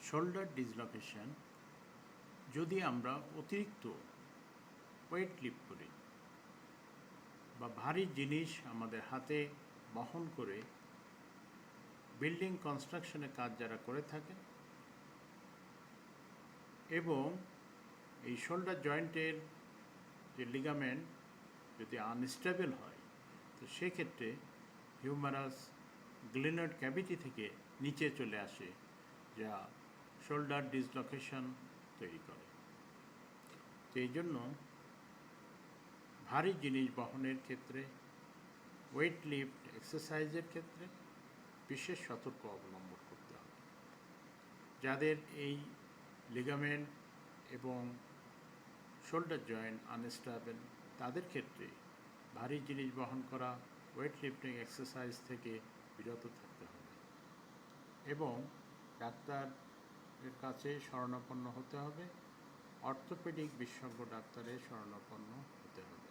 Shoulder dislocation যদি আমরা অতিরিক্ত ওয়েট লিফট করি বা ভারী জিনিস আমাদের হাতে বহন করে বিল্ডিং কনস্ট্রাকশনের কাজ যারা করে থাকেন এবং এই শোল্ডার জয়েন্টের যে লিগামেন্ট যদি আনস্টেবল হয় তো সেক্ষেত্রে হিউমারাস গ্লিনয়েড ক্যাভিটি থেকে নিচে চলে আসে যা শোল্ডার ডিসলোকেশন তৈরি করে। তো এই জন্য ভারী জিনিস বহনের ক্ষেত্রে ওয়েট লিফট এক্সারসাইজের ক্ষেত্রে বিশেষ সতর্ক অবলম্বন করতে হবে। যাদের এই লিগামেন্ট এবং শোল্ডার জয়েন্ট আনস্টেবল তাদের ক্ষেত্রে ভারী জিনিস বহন করা ওয়েট লিফটিং এক্সারসাইজ থেকে বিরত থাকতে হবে এবং ডাক্তারের কাছে শরণাপন্ন হতে হবে, অর্থোপেডিক বিশেষজ্ঞ ডাক্তারের শরণাপন্ন হতে হবে।